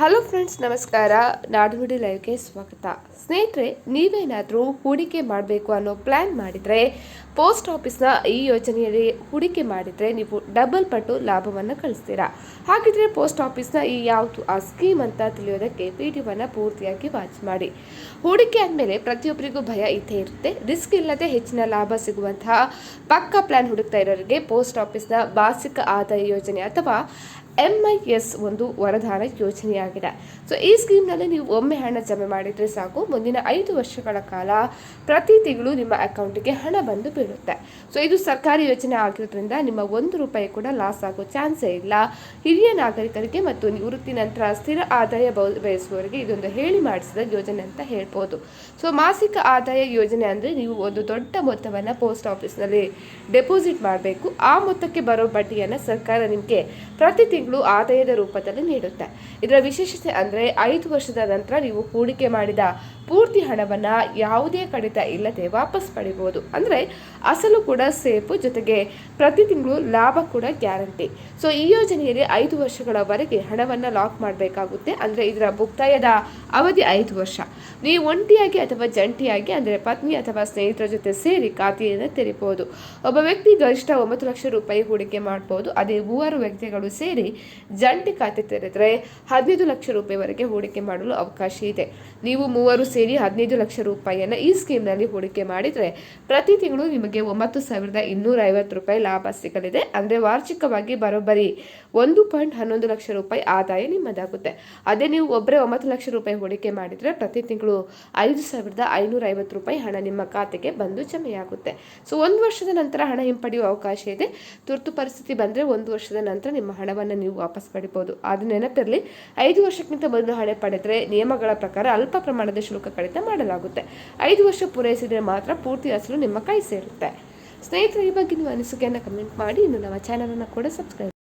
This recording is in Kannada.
ಹಲೋ ಫ್ರೆಂಡ್ಸ್, ನಮಸ್ಕಾರ. ನಾಡುನುಡಿ ಲೈವ್ಗೆ ಸ್ವಾಗತ. ಸ್ನೇಹಿತರೆ, ನೀವೇನಾದರೂ ಹೂಡಿಕೆ ಮಾಡಬೇಕು ಅನ್ನೋ ಪ್ಲ್ಯಾನ್ ಮಾಡಿದರೆ ಪೋಸ್ಟ್ ಆಫೀಸ್ನ ಈ ಯೋಜನೆಯಲ್ಲಿ ಹೂಡಿಕೆ ಮಾಡಿದರೆ ನೀವು ಡಬಲ್ ಪಟ್ಟು ಲಾಭವನ್ನು ಗಳಿಸ್ತೀರಾ. ಹಾಗಿದ್ರೆ ಪೋಸ್ಟ್ ಆಫೀಸ್ನ ಈ ಯಾವುದು ಆ ಸ್ಕೀಮ್ ಅಂತ ತಿಳಿಯೋದಕ್ಕೆ ವಿಡಿಯೋವನ್ನು ಪೂರ್ತಿಯಾಗಿ ವಾಚ್ ಮಾಡಿ. ಹೂಡಿಕೆ ಆದಮೇಲೆ ಪ್ರತಿಯೊಬ್ಬರಿಗೂ ಭಯ ಇದ್ದೇ ಇರುತ್ತೆ. ರಿಸ್ಕ್ ಇಲ್ಲದೆ ಹೆಚ್ಚಿನ ಲಾಭ ಸಿಗುವಂತಹ ಪಕ್ಕಾ ಪ್ಲ್ಯಾನ್ ಹುಡುಕ್ತಾ ಇರೋರಿಗೆ ಪೋಸ್ಟ್ ಆಫೀಸ್ನ ಮಾಸಿಕ ಆದಾಯ ಯೋಜನೆ ಅಥವಾ MIS ಒಂದು ವರದಾನ ಯೋಜನೆಯಾಗಿದೆ. ಸೊ ಈ ಸ್ಕೀಮ್ನಲ್ಲಿ ನೀವು ಒಮ್ಮೆ ಹಣ ಜಮೆ ಮಾಡಿದರೆ ಸಾಕು, ಮುಂದಿನ 5 ವರ್ಷಗಳ ಕಾಲ ಪ್ರತಿ ತಿಂಗಳು ನಿಮ್ಮ ಅಕೌಂಟಿಗೆ ಹಣ ಬಂದು ಬೀಳುತ್ತೆ. ಸೊ ಇದು ಸರ್ಕಾರಿ ಯೋಜನೆ ಆಗಿರೋದ್ರಿಂದ ನಿಮ್ಮ 1 ರೂಪಾಯಿ ಕೂಡ ಲಾಸ್ ಆಗೋ ಚಾನ್ಸೇ ಇಲ್ಲ. ಹಿರಿಯ ನಾಗರಿಕರಿಗೆ ಮತ್ತು ನಿವೃತ್ತಿ ನಂತರ ಸ್ಥಿರ ಆದಾಯ ಬಯಸುವವರಿಗೆ ಇದೊಂದು ಹೇಳಿ ಮಾಡಿಸಿದ ಯೋಜನೆ ಅಂತ ಹೇಳ್ಬೋದು. ಸೊ ಮಾಸಿಕ ಆದಾಯ ಯೋಜನೆ ಅಂದರೆ ನೀವು ಒಂದು ದೊಡ್ಡ ಮೊತ್ತವನ್ನು ಪೋಸ್ಟ್ ಆಫೀಸ್ನಲ್ಲಿ ಡೆಪಾಸಿಟ್ ಮಾಡಬೇಕು. ಆ ಮೊತ್ತಕ್ಕೆ ಬರೋ ಬಡ್ಡಿಯನ್ನು ಸರ್ಕಾರ ನಿಮಗೆ ಪ್ರತಿ ತಿಂಗಳು ಆದಾಯದ ರೂಪದಲ್ಲಿ ನೀಡುತ್ತೆ. ಇದರ ವಿಶೇಷತೆ ಅಂದರೆ 5 ವರ್ಷದ ನಂತರ ನೀವು ಹೂಡಿಕೆ ಮಾಡಿದ ಪೂರ್ತಿ ಹಣವನ್ನು ಯಾವುದೇ ಕಡಿತ ಇಲ್ಲದೆ ವಾಪಸ್ ಪಡಿಬಹುದು. ಅಂದರೆ ಅಸಲು ಕೂಡ ಸೇಫು, ಜೊತೆಗೆ ಪ್ರತಿ ತಿಂಗಳು ಲಾಭ ಕೂಡ ಗ್ಯಾರಂಟಿ. ಸೊ ಈ ಯೋಜನೆಯಲ್ಲಿ 5 ವರ್ಷಗಳವರೆಗೆ ಹಣವನ್ನು ಲಾಕ್ ಮಾಡಬೇಕಾಗುತ್ತೆ. ಅಂದರೆ ಇದರ ಮುಕ್ತಾಯದ ಅವಧಿ 5 ವರ್ಷ. ನೀವು ಒಂಟಿಯಾಗಿ ಅಥವಾ ಜಂಟಿಯಾಗಿ, ಅಂದರೆ ಪತ್ನಿ ಅಥವಾ ಸ್ನೇಹಿತರ ಜೊತೆ ಸೇರಿ ಖಾತೆಯನ್ನು ತೆರೀಬಹುದು. ಒಬ್ಬ ವ್ಯಕ್ತಿ ಗರಿಷ್ಠ 9 ಲಕ್ಷ ರೂಪಾಯಿ ಹೂಡಿಕೆ ಮಾಡಬಹುದು. ಅದೇ 3 ವ್ಯಕ್ತಿಗಳು ಸೇರಿ ಜಂಟಿ ಖಾತೆ ತೆರೆದರೆ 15 ಲಕ್ಷ ರೂಪಾಯಿವರೆಗೆ ಹೂಡಿಕೆ ಮಾಡಲು ಅವಕಾಶ ಇದೆ. ನೀವು 3 ಸೇರಿ 15 ಲಕ್ಷ ರೂಪಾಯಿಯನ್ನು ಈ ಸ್ಕೀಮ್ನಲ್ಲಿ ಹೂಡಿಕೆ ಮಾಡಿದರೆ ಪ್ರತಿ ತಿಂಗಳು ನಿಮಗೆ 9,250 ರೂಪಾಯಿ ಲಾಭ ಸಿಗಲಿದೆ. ಅಂದರೆ ವಾರ್ಷಿಕವಾಗಿ ಬರೋಬ್ಬರಿ 1.11 ಲಕ್ಷ ರೂಪಾಯಿ ಆದಾಯ ನಿಮ್ಮದಾಗುತ್ತೆ. ಅದೇ ನೀವು ಒಬ್ಬರೇ 9 ಲಕ್ಷ ರೂಪಾಯಿ ಹೂಡಿಕೆ ಮಾಡಿದರೆ ಪ್ರತಿ ತಿಂಗಳು 5,550 ರೂಪಾಯಿ ಹಣ ನಿಮ್ಮ ಖಾತೆಗೆ ಬಂದು ಜಮೆಯಾಗುತ್ತೆ. ಸೊ 1 ವರ್ಷದ ನಂತರ ಹಣ ಹಿಂಪಡೆಯುವ ಅವಕಾಶ ಇದೆ. ತುರ್ತು ಪರಿಸ್ಥಿತಿ ಬಂದರೆ 1 ವರ್ಷದ ನಂತರ ನಿಮ್ಮ ಹಣವನ್ನು ನೀವು ವಾಪಸ್ ಪಡಿಬಹುದು. ಅದು ನೆನಪಿರಲಿ, 5 ವರ್ಷಕ್ಕಿಂತ ಮೊದಲು ಹಣ ಪಡೆದರೆ ನಿಯಮಗಳ ಪ್ರಕಾರ ಅಲ್ಪ ಪ್ರಮಾಣದ ಶುಲ್ಕ ಕಡಿತ ಮಾಡಲಾಗುತ್ತೆ. 5 ವರ್ಷ ಪೂರೈಸಿದರೆ ಮಾತ್ರ ಪೂರ್ತಿ ಅಸಲು ನಿಮ್ಮ ಕೈ ಸೇರುತ್ತೆ. ಸ್ನೇಹಿತರೆ, ಈ ಬಗ್ಗೆ ನೀವು ಅನಿಸಿಕೆಯನ್ನು ಕಮೆಂಟ್ ಮಾಡಿ. ಇನ್ನು ನಮ್ಮ ಚಾನಲನ್ನು ಕೂಡ ಸಬ್ಸ್ಕ್ರೈಬ್